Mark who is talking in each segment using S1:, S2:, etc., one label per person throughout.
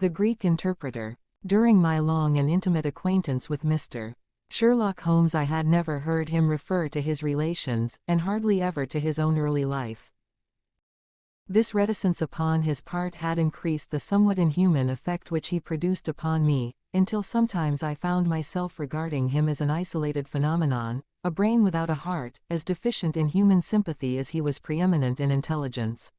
S1: The Greek interpreter. During my long and intimate acquaintance with Mr. Sherlock Holmes, I had never heard him refer to his relations, and hardly ever to his own early life. This reticence upon his part had increased the somewhat inhuman effect which he produced upon me, until sometimes I found myself regarding him as an isolated phenomenon, a brain without a heart, as deficient in human sympathy as he was preeminent in intelligence.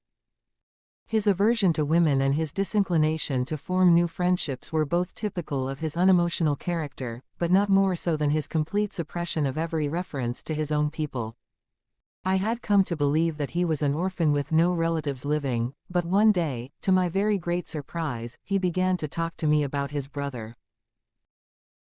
S1: His aversion to women and his disinclination to form new friendships were both typical of his unemotional character, but not more so than his complete suppression of every reference to his own people. I had come to believe that he was an orphan with no relatives living, but one day, to my very great surprise, he began to talk to me about his brother.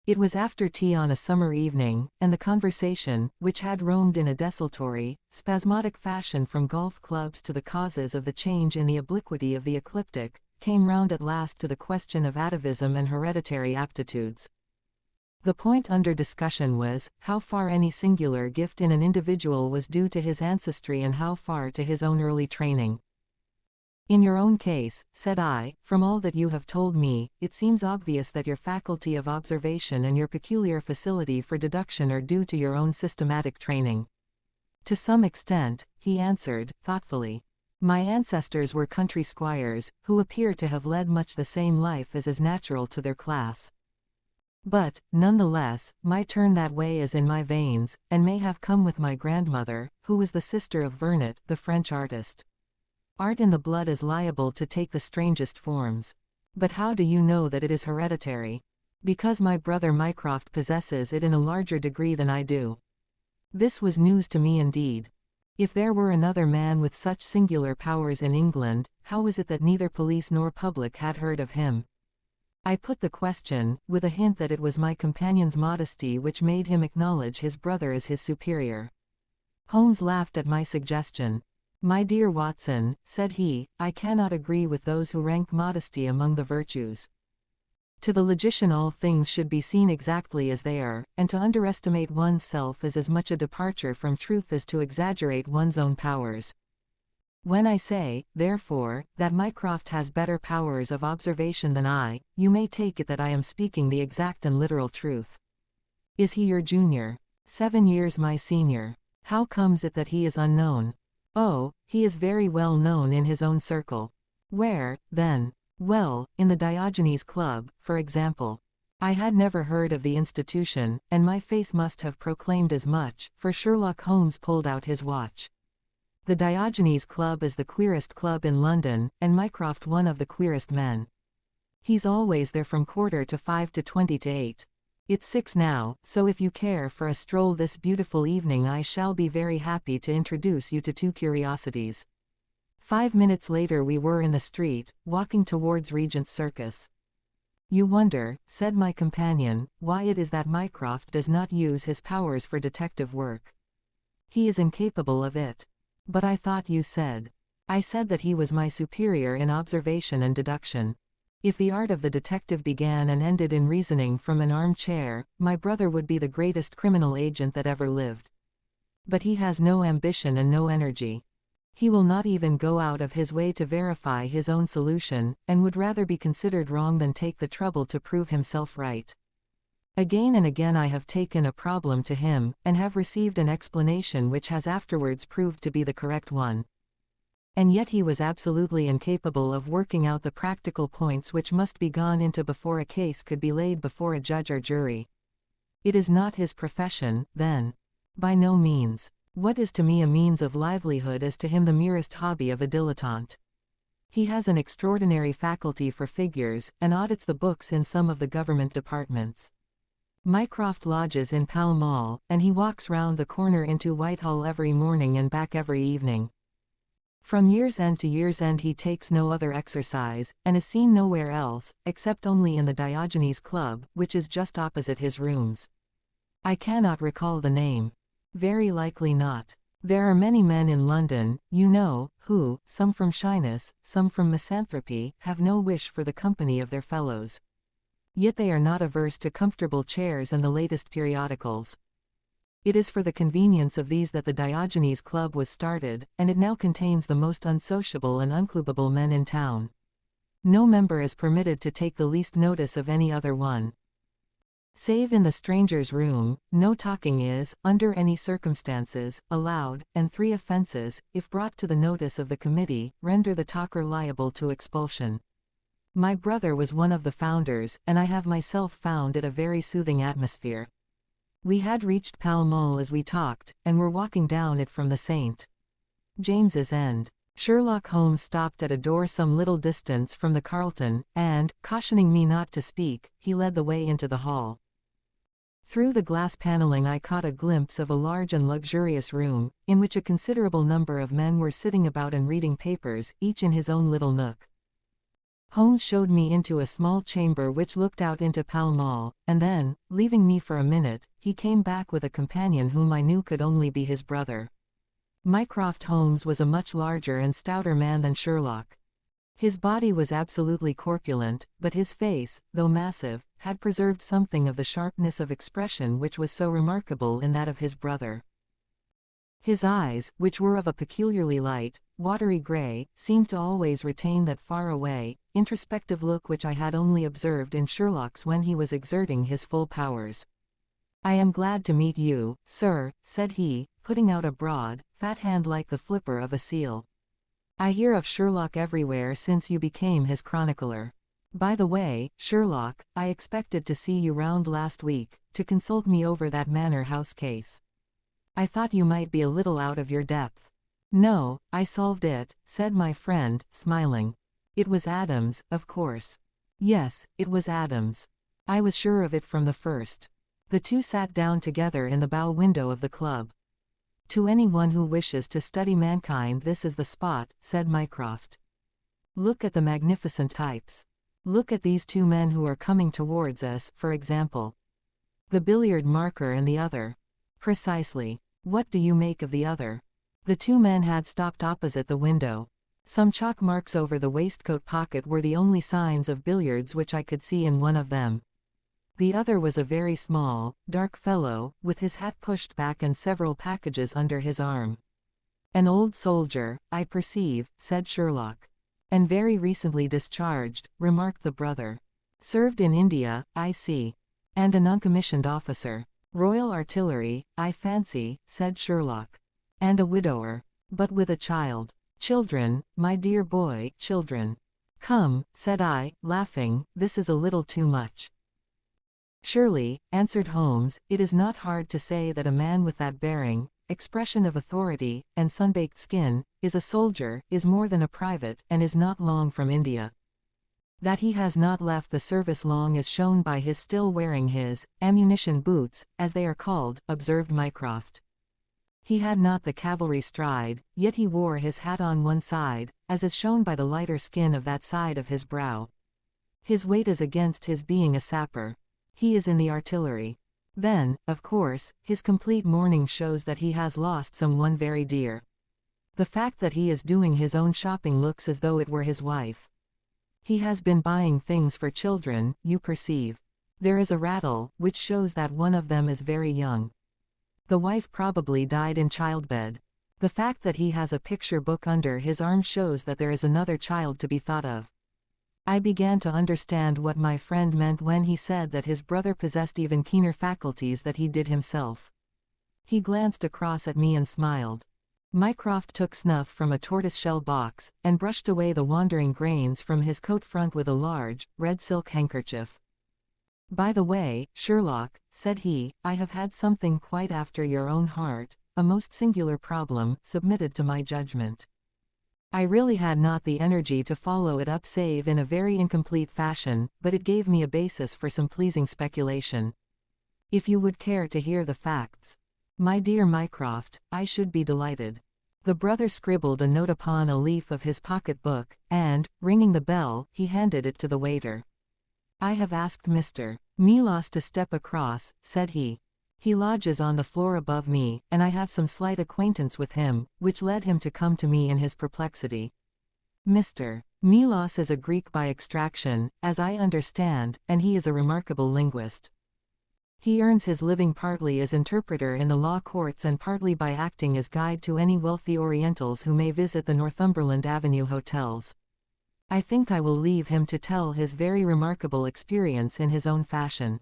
S1: It was after tea on a summer evening, and the conversation, which had roamed in a desultory, spasmodic fashion from golf clubs to the causes of the change in the obliquity of the ecliptic, came round at last to the question of atavism and hereditary aptitudes. The point under discussion was, how far any singular gift in an individual was due to his ancestry and how far to his own early training. In your own case, said I, from all that you have told me, it seems obvious that your faculty of observation and your peculiar facility for deduction are due to your own systematic training. To some extent, he answered, thoughtfully. My ancestors were country squires, who appear to have led much the same life as is natural to their class. But, nonetheless, my turn that way is in my veins, and may have come with my grandmother, who was the sister of Vernet, the French artist. Art in the blood is liable to take the strangest forms. But how do you know that it is hereditary? Because my brother Mycroft possesses it in a larger degree than I do. This was news to me indeed. If there were another man with such singular powers in England, how was it that neither police nor public had heard of him? I put the question, with a hint that it was my companion's modesty which made him acknowledge his brother as his superior. Holmes laughed at my suggestion. My dear Watson, said he, I cannot agree with those who rank modesty among the virtues. To the logician all things should be seen exactly as they are, and to underestimate one's self is as much a departure from truth as to exaggerate one's own powers. When I say, therefore, that Mycroft has better powers of observation than I, you may take it that I am speaking the exact and literal truth. Is he your junior? 7 years my senior. How comes it that he is unknown? Oh, he is very well known in his own circle. Where, then? Well, in the Diogenes Club, for example. I had never heard of the institution, and my face must have proclaimed as much, for Sherlock Holmes pulled out his watch. The Diogenes Club is the queerest club in London, and Mycroft one of the queerest men. He's always there from 4:45 to 8:20. It's 6 now, so if you care for a stroll this beautiful evening I shall be very happy to introduce you to 2 curiosities. 5 minutes later we were in the street, walking towards Regent's Circus. You wonder, said my companion, why it is that Mycroft does not use his powers for detective work. He is incapable of it. But I thought you said. I said that he was my superior in observation and deduction. If the art of the detective began and ended in reasoning from an armchair, my brother would be the greatest criminal agent that ever lived. But he has no ambition and no energy. He will not even go out of his way to verify his own solution, and would rather be considered wrong than take the trouble to prove himself right. Again and again I have taken a problem to him, and have received an explanation which has afterwards proved to be the correct one. And yet he was absolutely incapable of working out the practical points which must be gone into before a case could be laid before a judge or jury. It is not his profession, then. By no means. What is to me a means of livelihood is to him the merest hobby of a dilettante. He has an extraordinary faculty for figures, and audits the books in some of the government departments. Mycroft lodges in Pall Mall, and he walks round the corner into Whitehall every morning and back every evening. From year's end to year's end he takes no other exercise, and is seen nowhere else, except only in the Diogenes Club, which is just opposite his rooms. I cannot recall the name. Very likely not. There are many men in London, you know, who, some from shyness, some from misanthropy, have no wish for the company of their fellows. Yet they are not averse to comfortable chairs and the latest periodicals. It is for the convenience of these that the Diogenes Club was started, and it now contains the most unsociable and unclubable men in town. No member is permitted to take the least notice of any other one. Save in the stranger's room, no talking is, under any circumstances, allowed, and 3 offences, if brought to the notice of the committee, render the talker liable to expulsion. My brother was one of the founders, and I have myself found it a very soothing atmosphere. We had reached Pall Mall as we talked, and were walking down it from the St. James's End. Sherlock Holmes stopped at a door some little distance from the Carlton, and, cautioning me not to speak, he led the way into the hall. Through the glass paneling I caught a glimpse of a large and luxurious room, in which a considerable number of men were sitting about and reading papers, each in his own little nook. Holmes showed me into a small chamber which looked out into Pall Mall, and then, leaving me for a minute, he came back with a companion whom I knew could only be his brother. Mycroft Holmes was a much larger and stouter man than Sherlock. His body was absolutely corpulent, but his face, though massive, had preserved something of the sharpness of expression which was so remarkable in that of his brother. His eyes, which were of a peculiarly light, watery grey, seemed to always retain that far-away, introspective look which I had only observed in Sherlock's when he was exerting his full powers. "I am glad to meet you, sir," said he, putting out a broad, fat hand like the flipper of a seal. "I hear of Sherlock everywhere since you became his chronicler. By the way, Sherlock, I expected to see you round last week, to consult me over that Manor House case. I thought you might be a little out of your depth." "No, I solved it," said my friend, smiling. "It was Adams, of course." "Yes, it was Adams. I was sure of it from the first." The two sat down together in the bow window of the club. "To anyone who wishes to study mankind this is the spot," said Mycroft. "Look at the magnificent types. Look at these 2 men who are coming towards us, for example. The billiard marker and the other." "Precisely. What do you make of the other?" The 2 men had stopped opposite the window. Some chalk marks over the waistcoat pocket were the only signs of billiards which I could see in one of them. The other was a very small, dark fellow, with his hat pushed back and several packages under his arm. "An old soldier, I perceive," said Sherlock. "And very recently discharged," remarked the brother. "Served in India, I see. And a non-commissioned officer. Royal Artillery, I fancy," said Sherlock. "And a widower. But with a child. Children, my dear boy, children." "Come," said I, laughing, "this is a little too much." "Surely," answered Holmes, "it is not hard to say that a man with that bearing, expression of authority, and sun-baked skin, is a soldier, is more than a private, and is not long from India. That he has not left the service long is shown by his still wearing his ammunition boots, as they are called," observed Mycroft. "He had not the cavalry stride, yet he wore his hat on one side, as is shown by the lighter skin of that side of his brow. His weight is against his being a sapper. He is in the artillery. Then, of course, his complete mourning shows that he has lost some one very dear. The fact that he is doing his own shopping looks as though it were his wife. He has been buying things for children, you perceive. There is a rattle, which shows that one of them is very young. The wife probably died in childbed. The fact that he has a picture book under his arm shows that there is another child to be thought of." I began to understand what my friend meant when he said that his brother possessed even keener faculties than he did himself. He glanced across at me and smiled. Mycroft took snuff from a tortoise-shell box, and brushed away the wandering grains from his coat front with a large, red silk handkerchief. "By the way, Sherlock," said he, "I have had something quite after your own heart, a most singular problem, submitted to my judgment. I really had not the energy to follow it up save in a very incomplete fashion, but it gave me a basis for some pleasing speculation. If you would care to hear the facts." "My dear Mycroft, I should be delighted." The brother scribbled a note upon a leaf of his pocket-book, and, ringing the bell, he handed it to the waiter. "I have asked Mr. Melas to step across," said he. "He lodges on the floor above me, and I have some slight acquaintance with him, which led him to come to me in his perplexity. Mr. Melas is a Greek by extraction, as I understand, and he is a remarkable linguist. He earns his living partly as interpreter in the law courts and partly by acting as guide to any wealthy Orientals who may visit the Northumberland Avenue hotels. I think I will leave him to tell his very remarkable experience in his own fashion.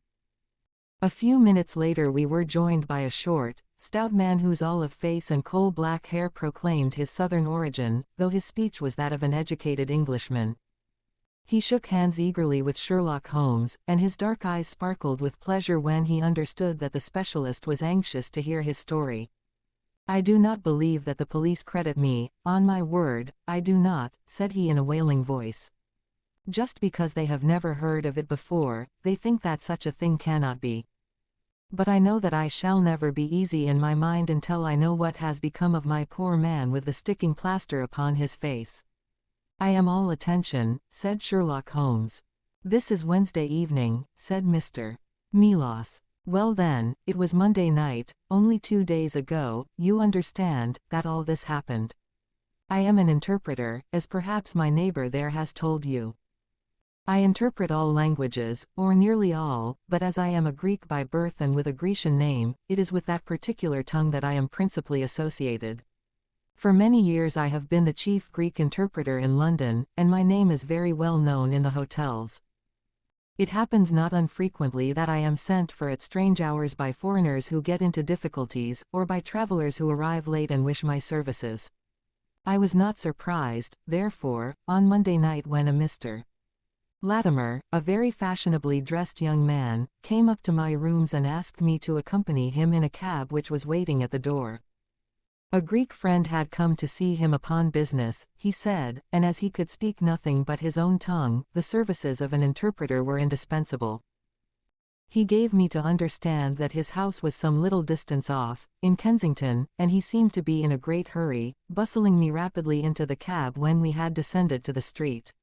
S1: A few minutes later we were joined by a short, stout man whose olive face and coal-black hair proclaimed his southern origin, though his speech was that of an educated Englishman. He shook hands eagerly with Sherlock Holmes, and his dark eyes sparkled with pleasure when he understood that the specialist was anxious to hear his story. "I do not believe that the police credit me, on my word, I do not," said he in a wailing voice. "Just because they have never heard of it before, they think that such a thing cannot be. But I know that I shall never be easy in my mind until I know what has become of my poor man with the sticking plaster upon his face." "I am all attention," said Sherlock Holmes. "This is Wednesday evening," said Mr. Melas. "Well then, it was Monday night, only 2 days ago, you understand, that all this happened. I am an interpreter, as perhaps my neighbor there has told you. I interpret all languages, or nearly all, but as I am a Greek by birth and with a Grecian name, it is with that particular tongue that I am principally associated. For many years I have been the chief Greek interpreter in London, and my name is very well known in the hotels. It happens not unfrequently that I am sent for at strange hours by foreigners who get into difficulties, or by travelers who arrive late and wish my services. I was not surprised, therefore, on Monday night when a Mr. Latimer, a very fashionably dressed young man, came up to my rooms and asked me to accompany him in a cab which was waiting at the door. A Greek friend had come to see him upon business, he said, and as he could speak nothing but his own tongue, the services of an interpreter were indispensable. He gave me to understand that his house was some little distance off, in Kensington, and he seemed to be in a great hurry, bustling me rapidly into the cab when we had descended to the street.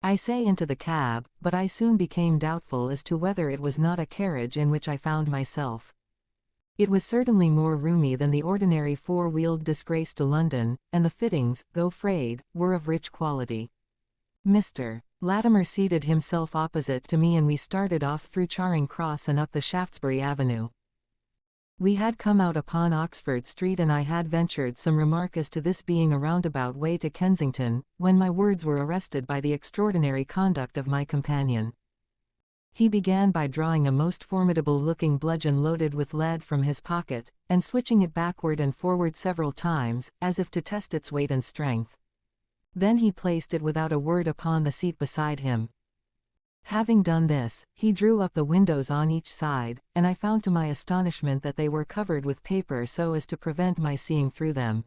S1: I say into the cab, but I soon became doubtful as to whether it was not a carriage in which I found myself. It was certainly more roomy than the ordinary four-wheeled disgrace to London, and the fittings, though frayed, were of rich quality. Mr. Latimer seated himself opposite to me and we started off through Charing Cross and up the Shaftesbury Avenue. We had come out upon Oxford Street and I had ventured some remark as to this being a roundabout way to Kensington, when my words were arrested by the extraordinary conduct of my companion. He began by drawing a most formidable-looking bludgeon loaded with lead from his pocket, and switching it backward and forward several times, as if to test its weight and strength. Then he placed it without a word upon the seat beside him. Having done this, he drew up the windows on each side, and I found to my astonishment that they were covered with paper so as to prevent my seeing through them.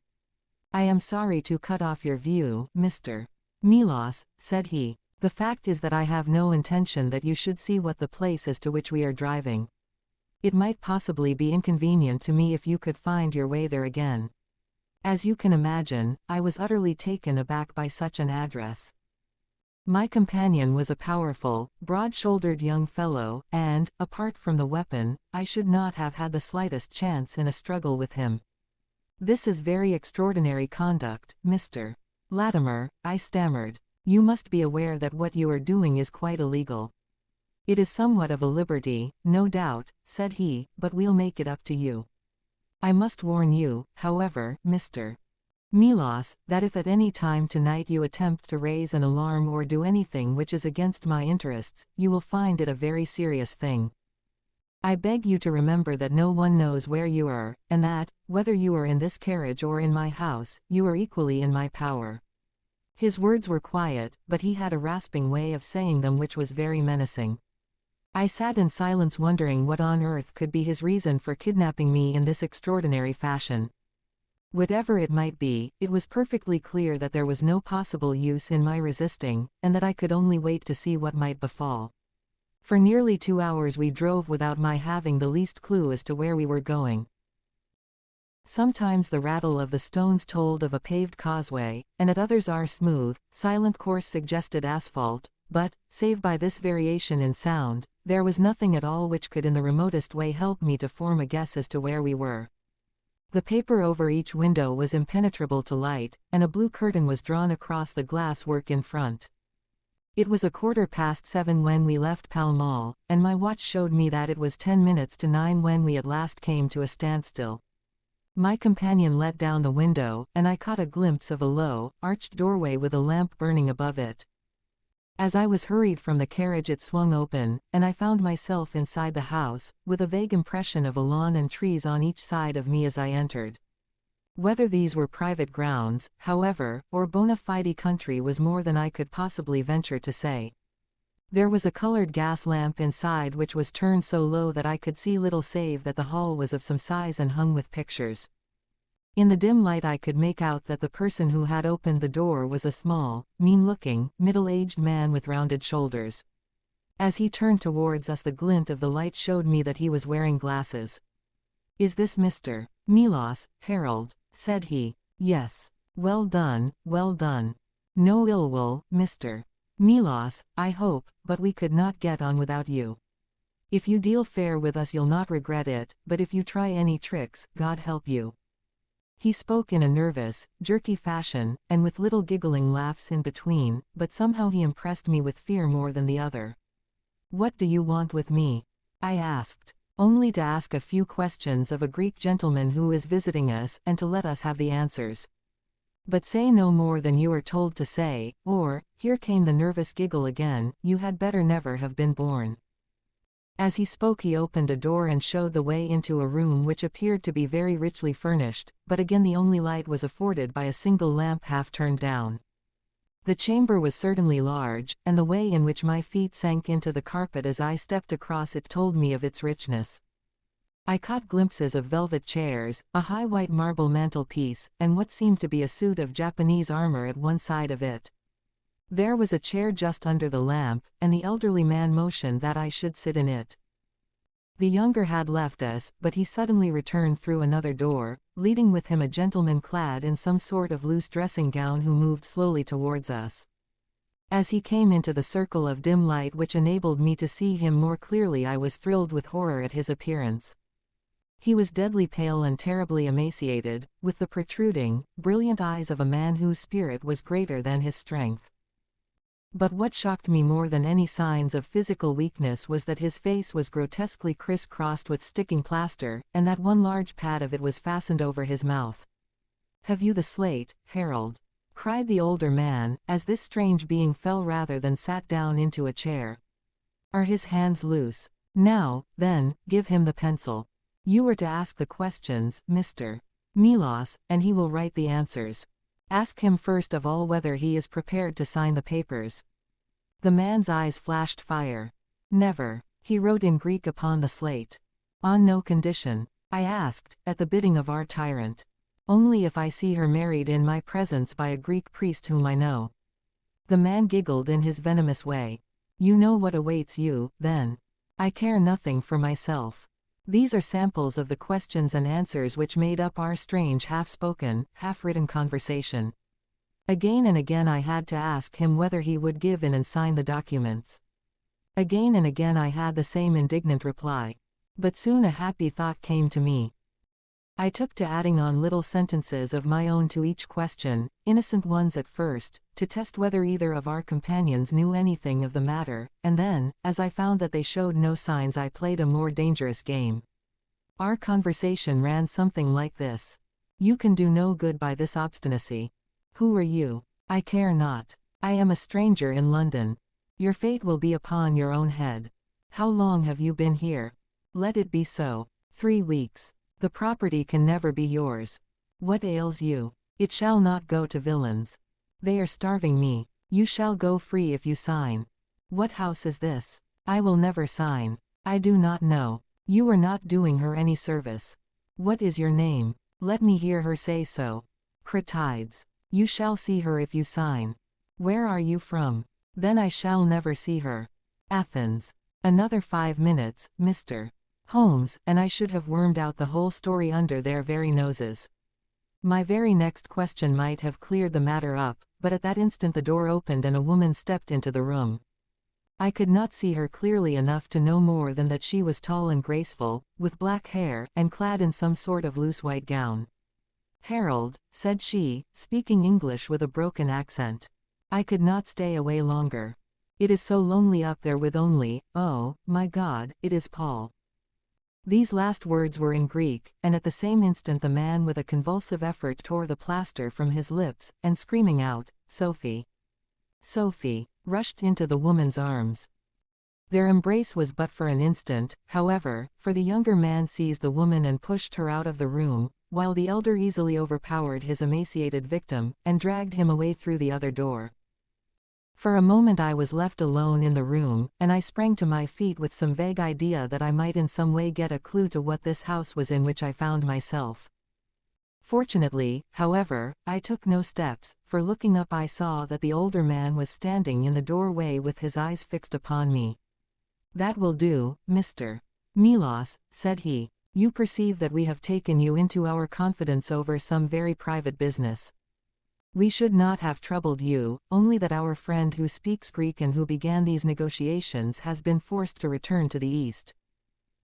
S1: "I am sorry to cut off your view, Mr. Melas," said he. "The fact is that I have no intention that you should see what the place is to which we are driving. It might possibly be inconvenient to me if you could find your way there again." As you can imagine, I was utterly taken aback by such an address. My companion was a powerful, broad-shouldered young fellow, and, apart from the weapon, I should not have had the slightest chance in a struggle with him. "This is very extraordinary conduct, Mr. Latimer," I stammered. "You must be aware that what you are doing is quite illegal." "It is somewhat of a liberty, no doubt," said he, "but we'll make it up to you. I must warn you, however, Mr. Melas, that if at any time tonight you attempt to raise an alarm or do anything which is against my interests, you will find it a very serious thing. I beg you to remember that no one knows where you are, and that, whether you are in this carriage or in my house, you are equally in my power." His words were quiet, but he had a rasping way of saying them which was very menacing. I sat in silence wondering what on earth could be his reason for kidnapping me in this extraordinary fashion. Whatever it might be, it was perfectly clear that there was no possible use in my resisting, and that I could only wait to see what might befall. For nearly 2 hours we drove without my having the least clue as to where we were going. Sometimes the rattle of the stones told of a paved causeway, and at others our smooth, silent course suggested asphalt, but, save by this variation in sound, there was nothing at all which could in the remotest way help me to form a guess as to where we were. The paper over each window was impenetrable to light, and a blue curtain was drawn across the glass work in front. It was 7:15 when we left Pall Mall, and my watch showed me that it was 10 minutes to 9 when we at last came to a standstill. My companion let down the window, and I caught a glimpse of a low, arched doorway with a lamp burning above it. As I was hurried from the carriage it swung open, and I found myself inside the house, with a vague impression of a lawn and trees on each side of me as I entered. Whether these were private grounds, however, or bona fide country was more than I could possibly venture to say. There was a colored gas lamp inside which was turned so low that I could see little save that the hall was of some size and hung with pictures. In the dim light I could make out that the person who had opened the door was a small, mean-looking, middle-aged man with rounded shoulders. As he turned towards us the glint of the light showed me that he was wearing glasses. "Is this Mr. Milos, Harold?" said he. "Yes. Well done, well done. No ill will, Mr. Milos, I hope, but we could not get on without you. If you deal fair with us you'll not regret it, but if you try any tricks, God help you." He spoke in a nervous, jerky fashion, and with little giggling laughs in between, but somehow he impressed me with fear more than the other. "What do you want with me?" I asked. "Only to ask a few questions of a Greek gentleman who is visiting us, and to let us have the answers. But say no more than you are told to say, or," here came the nervous giggle again, "you had better never have been born." As he spoke he opened a door and showed the way into a room which appeared to be very richly furnished, but again the only light was afforded by a single lamp half turned down. The chamber was certainly large, and the way in which my feet sank into the carpet as I stepped across it told me of its richness. I caught glimpses of velvet chairs, a high white marble mantelpiece, and what seemed to be a suit of Japanese armor at one side of it. There was a chair just under the lamp, and the elderly man motioned that I should sit in it. The younger had left us, but he suddenly returned through another door, leading with him a gentleman clad in some sort of loose dressing gown who moved slowly towards us. As he came into the circle of dim light which enabled me to see him more clearly I was thrilled with horror at his appearance. He was deadly pale and terribly emaciated, with the protruding, brilliant eyes of a man whose spirit was greater than his strength. But what shocked me more than any signs of physical weakness was that his face was grotesquely criss-crossed with sticking plaster, and that one large pad of it was fastened over his mouth. "Have you the slate, Harold?" cried the older man, as this strange being fell rather than sat down into a chair. "Are his hands loose? Now, then, give him the pencil. You are to ask the questions, Mr. Milos, and he will write the answers. Ask him first of all whether he is prepared to sign the papers." The man's eyes flashed fire. "Never," he wrote in Greek upon the slate. "On no condition?" I asked, at the bidding of our tyrant. "Only if I see her married in my presence by a Greek priest whom I know." The man giggled in his venomous way. "You know what awaits you, then. I care nothing for myself." These are samples of the questions and answers which made up our strange half-spoken, half-written conversation. Again and again I had to ask him whether he would give in and sign the documents. Again and again I had the same indignant reply. But soon a happy thought came to me. I took to adding on little sentences of my own to each question, innocent ones at first, to test whether either of our companions knew anything of the matter, and then, as I found that they showed no signs I played a more dangerous game. Our conversation ran something like this. "You can do no good by this obstinacy. Who are you?" "I care not. I am a stranger in London. Your fate will be upon your own head. How long have you been here?" "Let it be so. 3 weeks. The property can never be yours." "What ails you?" "It shall not go to villains. They are starving me." "You shall go free if you sign." "What house is this?" "I will never sign." "I do not know." "You are not doing her any service." "What is your name?" "Let me hear her say so." "Cratides." "You shall see her if you sign." "Where are you from?" "Then I shall never see her." "Athens." Another 5 minutes, Mr. Holmes, and I should have wormed out the whole story under their very noses. My very next question might have cleared the matter up, but at that instant the door opened and a woman stepped into the room. I could not see her clearly enough to know more than that she was tall and graceful, with black hair, and clad in some sort of loose white gown. "Harold," said she, speaking English with a broken accent. "I could not stay away longer. It is so lonely up there with only, oh, my God, it is Paul." These last words were in Greek, and at the same instant the man with a convulsive effort tore the plaster from his lips, and screaming out, "Sophie! Sophie!" rushed into the woman's arms. Their embrace was but for an instant, however, for the younger man seized the woman and pushed her out of the room, while the elder easily overpowered his emaciated victim, and dragged him away through the other door. For a moment I was left alone in the room, and I sprang to my feet with some vague idea that I might in some way get a clue to what this house was in which I found myself. Fortunately, however, I took no steps, for looking up I saw that the older man was standing in the doorway with his eyes fixed upon me. "That will do, Mr. Milos," said he. "You perceive that we have taken you into our confidence over some very private business. We should not have troubled you, only that our friend who speaks Greek and who began these negotiations has been forced to return to the East.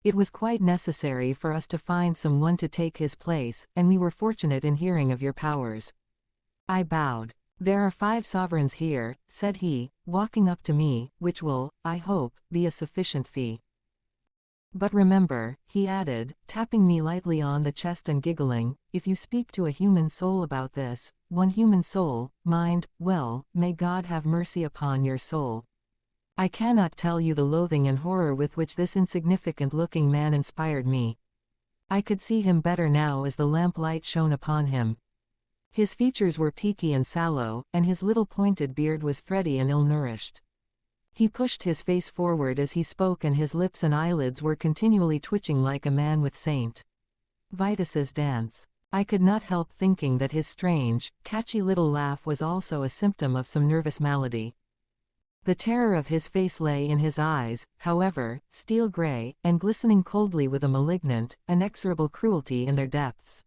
S1: It was quite necessary for us to find someone to take his place, and we were fortunate in hearing of your powers." I bowed. "There are 5 sovereigns here," said he, walking up to me, "which will, I hope, be a sufficient fee. But remember," he added, tapping me lightly on the chest and giggling, "if you speak to a human soul about this, one human soul, mind, well, may God have mercy upon your soul." I cannot tell you the loathing and horror with which this insignificant-looking man inspired me. I could see him better now as the lamplight shone upon him. His features were peaky and sallow, and his little pointed beard was thready and ill-nourished. He pushed his face forward as he spoke, and his lips and eyelids were continually twitching like a man with St. Vitus's dance. I could not help thinking that his strange, catchy little laugh was also a symptom of some nervous malady. The terror of his face lay in his eyes, however, steel gray, and glistening coldly with a malignant, inexorable cruelty in their depths.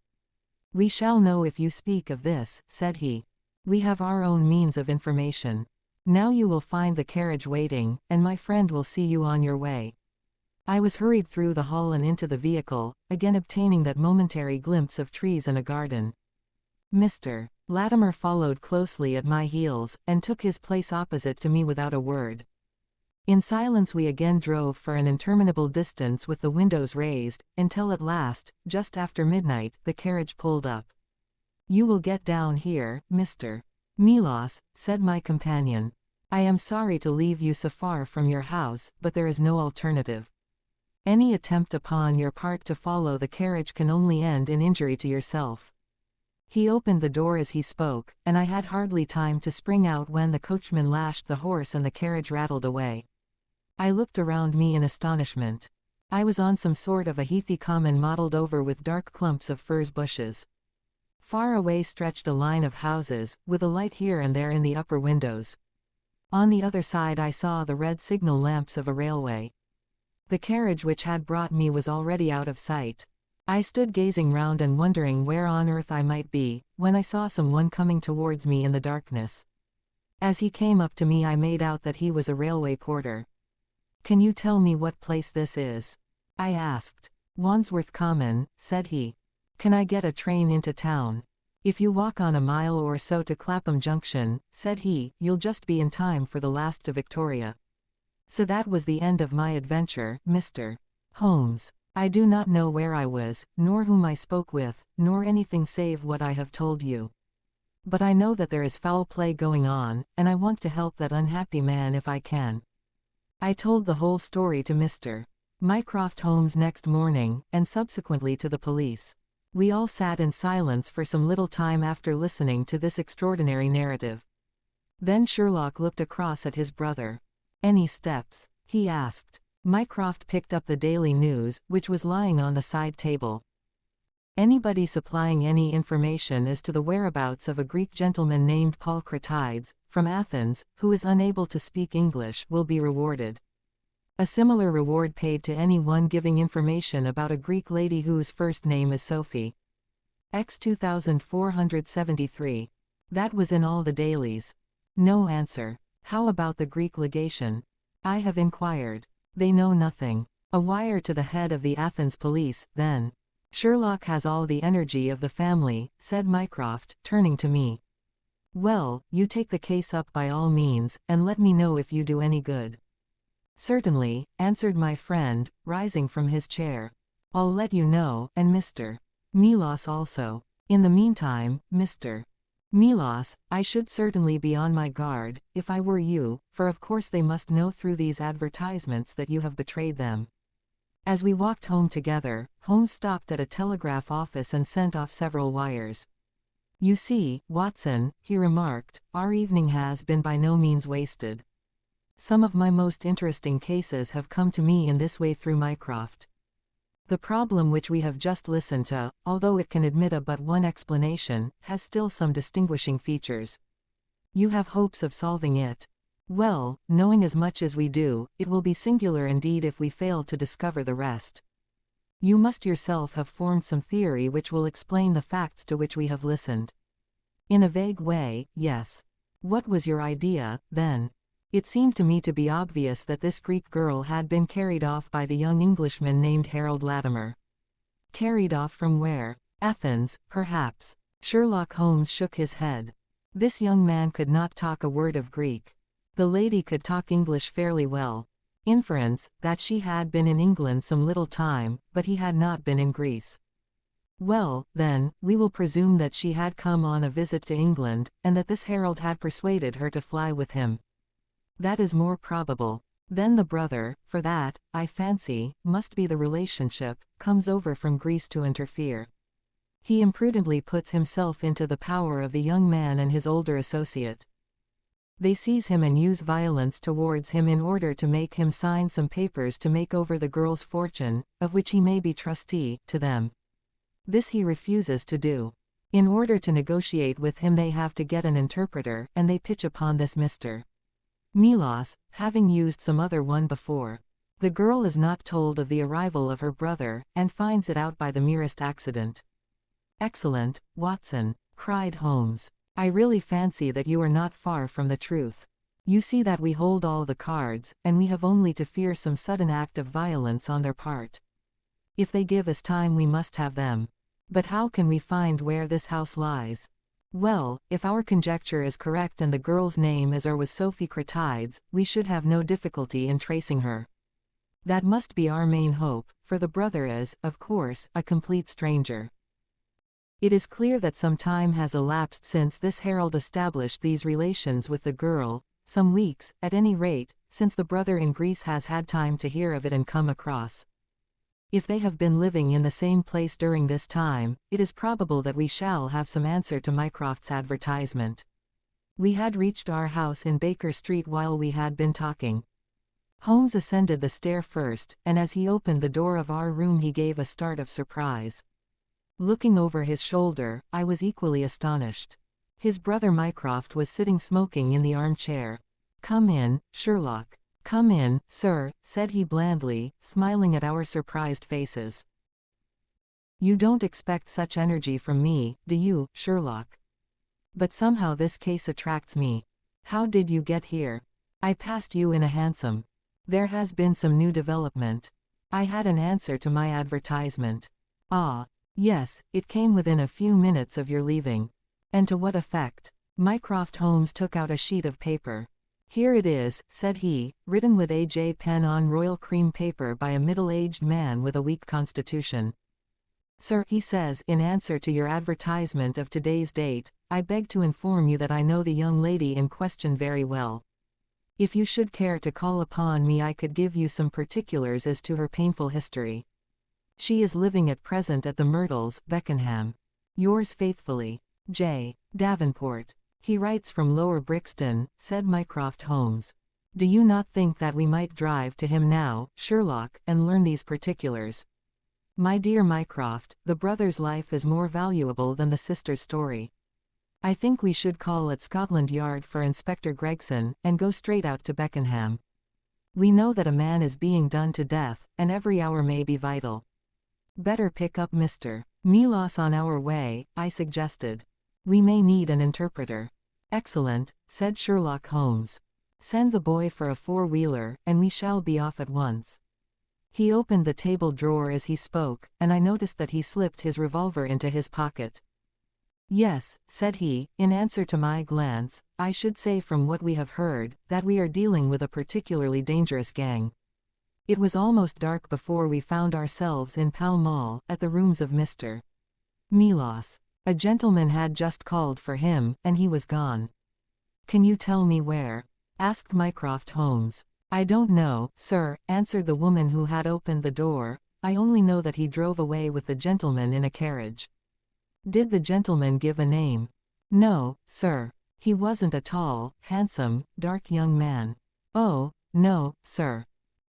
S1: "We shall know if you speak of this," said he. "We have our own means of information. Now you will find the carriage waiting, and my friend will see you on your way." I was hurried through the hall and into the vehicle, again obtaining that momentary glimpse of trees and a garden. Mr. Latimer followed closely at my heels, and took his place opposite to me without a word. In silence we again drove for an interminable distance with the windows raised, until at last, just after midnight, the carriage pulled up. "You will get down here, Mr. Milos," said my companion. "I am sorry to leave you so far from your house, but there is no alternative. Any attempt upon your part to follow the carriage can only end in injury to yourself." He opened the door as he spoke, and I had hardly time to spring out when the coachman lashed the horse and the carriage rattled away. I looked around me in astonishment. I was on some sort of a heathy common mottled over with dark clumps of furze bushes. Far away stretched a line of houses, with a light here and there in the upper windows. On the other side I saw the red signal lamps of a railway. The carriage which had brought me was already out of sight. I stood gazing round and wondering where on earth I might be, when I saw someone coming towards me in the darkness. As he came up to me I made out that he was a railway porter. "Can you tell me what place this is?" I asked. "Wandsworth Common," said he. "Can I get a train into town?" "If you walk on a mile or so to Clapham Junction," said he, "you'll just be in time for the last to Victoria." So that was the end of my adventure, Mr. Holmes. I do not know where I was, nor whom I spoke with, nor anything save what I have told you. But I know that there is foul play going on, and I want to help that unhappy man if I can. I told the whole story to Mr. Mycroft Holmes next morning, and subsequently to the police. We all sat in silence for some little time after listening to this extraordinary narrative. Then Sherlock looked across at his brother. "Any steps?" he asked. Mycroft picked up the Daily News, which was lying on the side table. "Anybody supplying any information as to the whereabouts of a Greek gentleman named Paul Cratides, from Athens, who is unable to speak English, will be rewarded. A similar reward paid to anyone giving information about a Greek lady whose first name is Sophie. X 2473. That was in all the dailies. No answer. How about the Greek legation? I have inquired. They know nothing. A wire to the head of the Athens police, then. Sherlock has all the energy of the family, said Mycroft, turning to me. Well, you take the case up by all means, and let me know if you do any good. Certainly, answered my friend, rising from his chair. I'll let you know, and Mr. Milos also. In the meantime, Mr. Milos, I should certainly be on my guard, if I were you, for of course they must know through these advertisements that you have betrayed them. As we walked home together, Holmes stopped at a telegraph office and sent off several wires. You see, Watson, he remarked, our evening has been by no means wasted. Some of my most interesting cases have come to me in this way through Mycroft. The problem which we have just listened to, although it can admit of but one explanation, has still some distinguishing features. You have hopes of solving it. Well, knowing as much as we do, it will be singular indeed if we fail to discover the rest. You must yourself have formed some theory which will explain the facts to which we have listened. In a vague way, yes. What was your idea, then? It seemed to me to be obvious that this Greek girl had been carried off by the young Englishman named Harold Latimer. Carried off from where? Athens, perhaps. Sherlock Holmes shook his head. This young man could not talk a word of Greek. The lady could talk English fairly well. Inference, that she had been in England some little time, but he had not been in Greece. Well, then, we will presume that she had come on a visit to England, and that this Harold had persuaded her to fly with him. That is more probable. Then the brother, for that, I fancy, must be the relationship, comes over from Greece to interfere. He imprudently puts himself into the power of the young man and his older associate. They seize him and use violence towards him in order to make him sign some papers to make over the girl's fortune, of which he may be trustee, to them. This he refuses to do. In order to negotiate with him they have to get an interpreter, and they pitch upon this Mr. Milos, having used some other one before. The girl is not told of the arrival of her brother, and finds it out by the merest accident. Excellent, Watson, cried Holmes. I really fancy that you are not far from the truth. You see that we hold all the cards, and we have only to fear some sudden act of violence on their part. If they give us time we must have them. But how can we find where this house lies? Well, if our conjecture is correct and the girl's name is or was Sophie Cratides, we should have no difficulty in tracing her. That must be our main hope, for the brother is, of course, a complete stranger. It is clear that some time has elapsed since this Harold established these relations with the girl, some weeks, at any rate, since the brother in Greece has had time to hear of it and come across. If they have been living in the same place during this time, it is probable that we shall have some answer to Mycroft's advertisement. We had reached our house in Baker Street while we had been talking. Holmes ascended the stair first, and as he opened the door of our room he gave a start of surprise. Looking over his shoulder, I was equally astonished. His brother Mycroft was sitting smoking in the armchair. "Come in, Sherlock. Come in, sir," said he blandly, smiling at our surprised faces. "You don't expect such energy from me, do you, Sherlock? But somehow this case attracts me. How did you get here?" "I passed you in a hansom. There has been some new development. I had an answer to my advertisement." "Ah, yes, it came within a few minutes of your leaving. And to what effect?" Mycroft Holmes took out a sheet of paper. "Here it is," said he, "written with a J pen on royal cream paper by a middle-aged man with a weak constitution. Sir, he says, in answer to your advertisement of today's date, I beg to inform you that I know the young lady in question very well. If you should care to call upon me I could give you some particulars as to her painful history. She is living at present at the Myrtles, Beckenham. Yours faithfully, J. Davenport. He writes from Lower Brixton," said Mycroft Holmes. "Do you not think that we might drive to him now, Sherlock, and learn these particulars? My dear Mycroft, the brother's life is more valuable than the sister's story. I think we should call at Scotland Yard for Inspector Gregson, and go straight out to Beckenham. We know that a man is being done to death, and every hour may be vital. Better pick up Mr. Milos on our way," I suggested. "We may need an interpreter." "Excellent," said Sherlock Holmes. "Send the boy for a four-wheeler, and we shall be off at once." He opened the table drawer as he spoke, and I noticed that he slipped his revolver into his pocket. "Yes," said he, in answer to my glance, "I should say from what we have heard, that we are dealing with a particularly dangerous gang." It was almost dark before we found ourselves in Pall Mall, at the rooms of Mr. Milos. A gentleman had just called for him, and he was gone. Can you tell me where? Asked Mycroft Holmes. I don't know, sir, answered the woman who had opened the door. I only know that he drove away with the gentleman in a carriage. Did the gentleman give a name? No, sir. He wasn't a tall, handsome, dark young man. Oh, no, sir.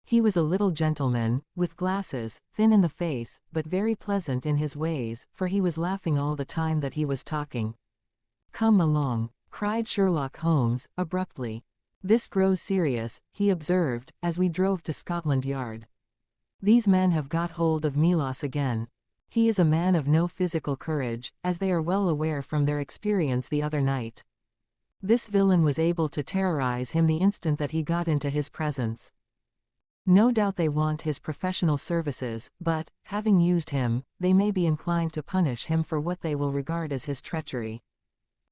S1: He was a little gentleman, with glasses, thin in the face, but very pleasant in his ways, for he was laughing all the time that he was talking. Come along, cried Sherlock Holmes, abruptly. This grows serious, he observed, as we drove to Scotland Yard. These men have got hold of Melas again. He is a man of no physical courage, as they are well aware from their experience the other night. This villain was able to terrorize him the instant that he got into his presence. No doubt they want his professional services, but, having used him, they may be inclined to punish him for what they will regard as his treachery.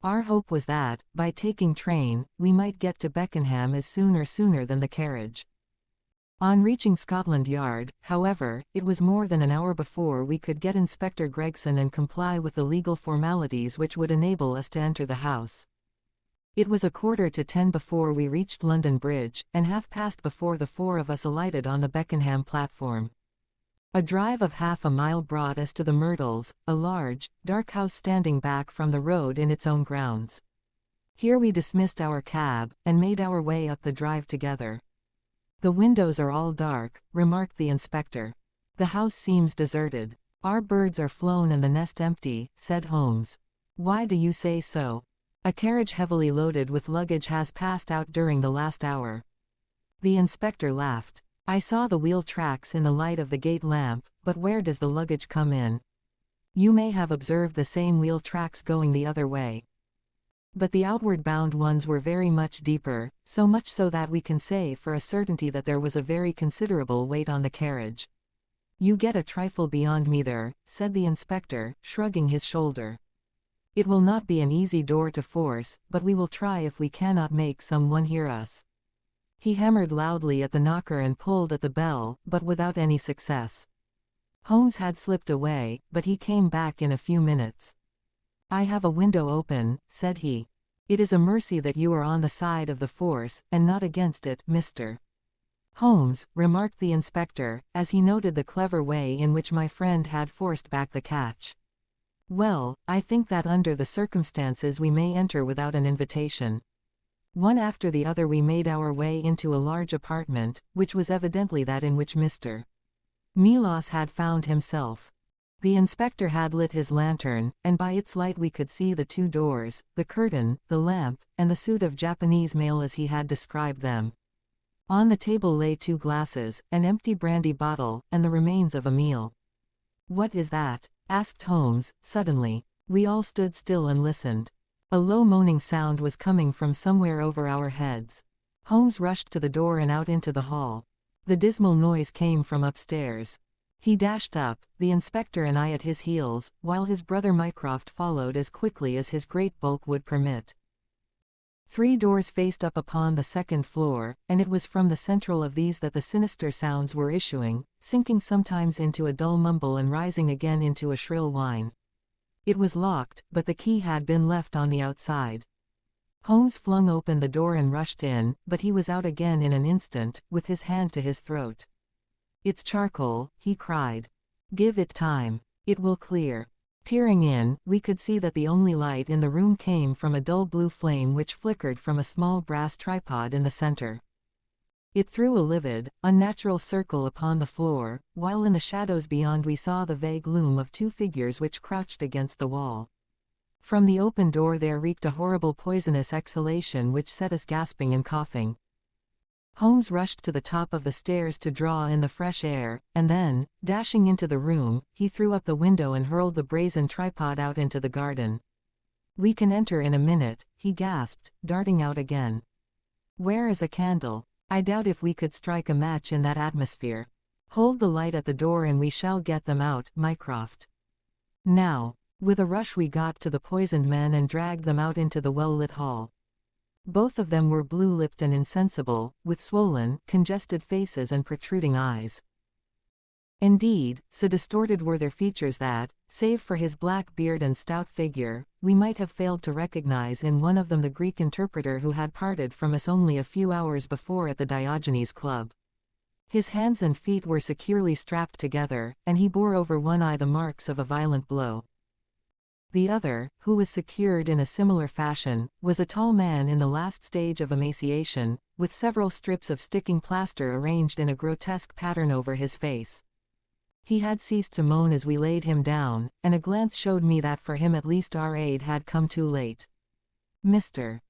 S1: Our hope was that, by taking train, we might get to Beckenham as sooner than the carriage. On reaching Scotland Yard, however, it was more than an hour before we could get Inspector Gregson and comply with the legal formalities which would enable us to enter the house. It was 9:45 before we reached London Bridge, and 9:30 before the four of us alighted on the Beckenham platform. A drive of half a mile brought us to the Myrtles, a large, dark house standing back from the road in its own grounds. Here we dismissed our cab, and made our way up the drive together. The windows are all dark, remarked the inspector. The house seems deserted. Our birds are flown and the nest empty, said Holmes. Why do you say so? A carriage heavily loaded with luggage has passed out during the last hour. The inspector laughed. I saw the wheel tracks in the light of the gate lamp, but where does the luggage come in? You may have observed the same wheel tracks going the other way. But the outward bound ones were very much deeper, so much so that we can say for a certainty that there was a very considerable weight on the carriage. You get a trifle beyond me there, said the inspector, shrugging his shoulder. It will not be an easy door to force, but we will try if we cannot make someone hear us. He hammered loudly at the knocker and pulled at the bell, but without any success. Holmes had slipped away, but he came back in a few minutes. I have a window open, said he. It is a mercy that you are on the side of the force, and not against it, Mr. Holmes, remarked the inspector, as he noted the clever way in which my friend had forced back the catch. Well, I think that under the circumstances we may enter without an invitation. One after the other we made our way into a large apartment, which was evidently that in which Mr. Melas had found himself. The inspector had lit his lantern, and by its light we could see the two doors, the curtain, the lamp, and the suit of Japanese mail as he had described them. On the table lay 2 glasses, an empty brandy bottle, and the remains of a meal. What is that? Asked Holmes, suddenly. We all stood still and listened. A low moaning sound was coming from somewhere over our heads. Holmes rushed to the door and out into the hall. The dismal noise came from upstairs. He dashed up, the inspector and I at his heels, while his brother Mycroft followed as quickly as his great bulk would permit. 3 doors faced up upon the second floor, and it was from the central of these that the sinister sounds were issuing, sinking sometimes into a dull mumble and rising again into a shrill whine. It was locked, but the key had been left on the outside. Holmes flung open the door and rushed in, but he was out again in an instant, with his hand to his throat. It's charcoal, he cried. Give it time. It will clear. Peering in, we could see that the only light in the room came from a dull blue flame which flickered from a small brass tripod in the center. It threw a livid, unnatural circle upon the floor, while in the shadows beyond we saw the vague loom of 2 figures which crouched against the wall. From the open door there reeked a horrible poisonous exhalation which set us gasping and coughing. Holmes rushed to the top of the stairs to draw in the fresh air, and then, dashing into the room, he threw up the window and hurled the brazen tripod out into the garden. We can enter in a minute, he gasped, darting out again. Where is a candle? I doubt if we could strike a match in that atmosphere. Hold the light at the door and we shall get them out, Mycroft. Now. With a rush we got to the poisoned men and dragged them out into the well-lit hall. Both of them were blue-lipped and insensible, with swollen, congested faces and protruding eyes. Indeed, so distorted were their features that, save for his black beard and stout figure, we might have failed to recognize in one of them the Greek interpreter who had parted from us only a few hours before at the Diogenes Club. His hands and feet were securely strapped together, and he bore over one eye the marks of a violent blow. The other, who was secured in a similar fashion, was a tall man in the last stage of emaciation, with several strips of sticking plaster arranged in a grotesque pattern over his face. He had ceased to moan as we laid him down, and a glance showed me that for him at least our aid had come too late. Mr.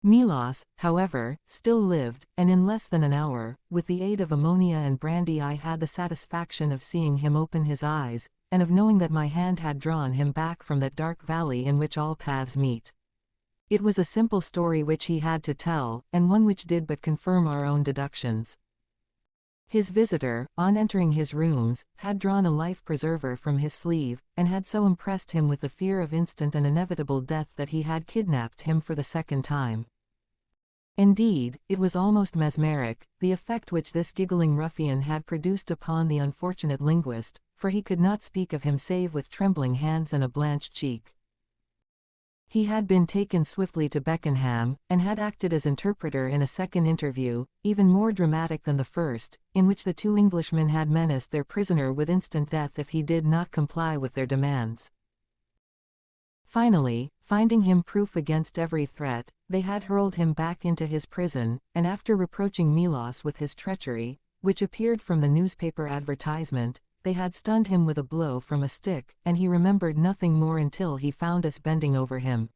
S1: Milos, however, still lived, and in less than an hour, with the aid of ammonia and brandy, I had the satisfaction of seeing him open his eyes, and of knowing that my hand had drawn him back from that dark valley in which all paths meet. It was a simple story which he had to tell, and one which did but confirm our own deductions. His visitor, on entering his rooms, had drawn a life-preserver from his sleeve, and had so impressed him with the fear of instant and inevitable death that he had kidnapped him for the second time. Indeed, it was almost mesmeric, the effect which this giggling ruffian had produced upon the unfortunate linguist, for he could not speak of him save with trembling hands and a blanched cheek. He had been taken swiftly to Beckenham, and had acted as interpreter in a second interview, even more dramatic than the first, in which the two Englishmen had menaced their prisoner with instant death if he did not comply with their demands. Finally, finding him proof against every threat, they had hurled him back into his prison, and after reproaching Milos with his treachery, which appeared from the newspaper advertisement, they had stunned him with a blow from a stick, and he remembered nothing more until he found us bending over him.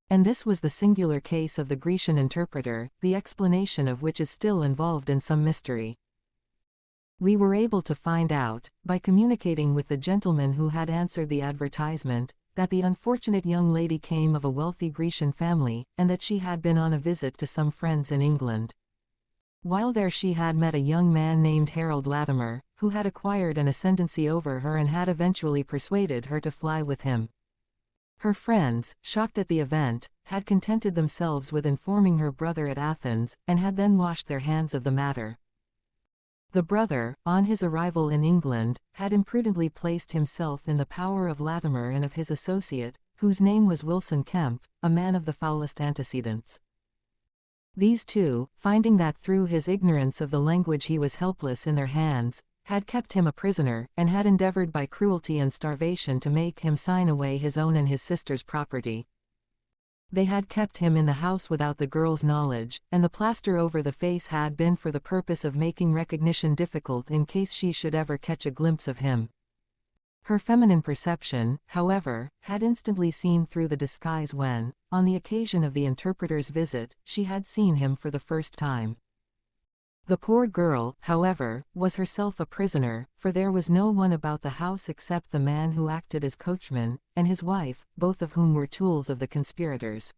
S1: And this was the singular case of the Grecian interpreter, the explanation of which is still involved in some mystery. We were able to find out, by communicating with the gentleman who had answered the advertisement, that the unfortunate young lady came of a wealthy Grecian family, and that she had been on a visit to some friends in England. While there she had met a young man named Harold Latimer, who had acquired an ascendancy over her and had eventually persuaded her to fly with him. Her friends, shocked at the event, had contented themselves with informing her brother at Athens, and had then washed their hands of the matter. The brother, on his arrival in England, had imprudently placed himself in the power of Latimer and of his associate, whose name was Wilson Kemp, a man of the foulest antecedents. These two, finding that through his ignorance of the language he was helpless in their hands, had kept him a prisoner, and had endeavored by cruelty and starvation to make him sign away his own and his sister's property. They had kept him in the house without the girl's knowledge, and the plaster over the face had been for the purpose of making recognition difficult in case she should ever catch a glimpse of him. Her feminine perception, however, had instantly seen through the disguise when, on the occasion of the interpreter's visit, she had seen him for the first time. The poor girl, however, was herself a prisoner, for there was no one about the house except the man who acted as coachman, and his wife, both of whom were tools of the conspirators.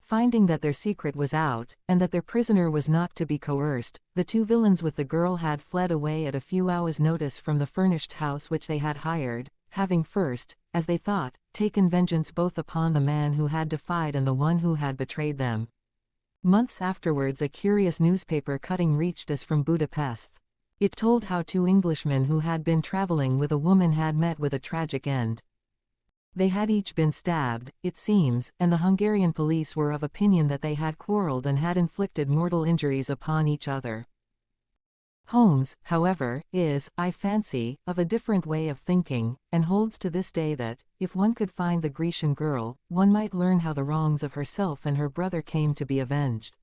S1: Finding that their secret was out, and that their prisoner was not to be coerced, the two villains with the girl had fled away at a few hours' notice from the furnished house which they had hired, having first, as they thought, taken vengeance both upon the man who had defied and the one who had betrayed them. Months afterwards a curious newspaper cutting reached us from Budapest. It told how two Englishmen who had been traveling with a woman had met with a tragic end. They had each been stabbed, it seems, and the Hungarian police were of opinion that they had quarreled and had inflicted mortal injuries upon each other. Holmes, however, is, I fancy, of a different way of thinking, and holds to this day that, if one could find the Grecian girl, one might learn how the wrongs of herself and her brother came to be avenged.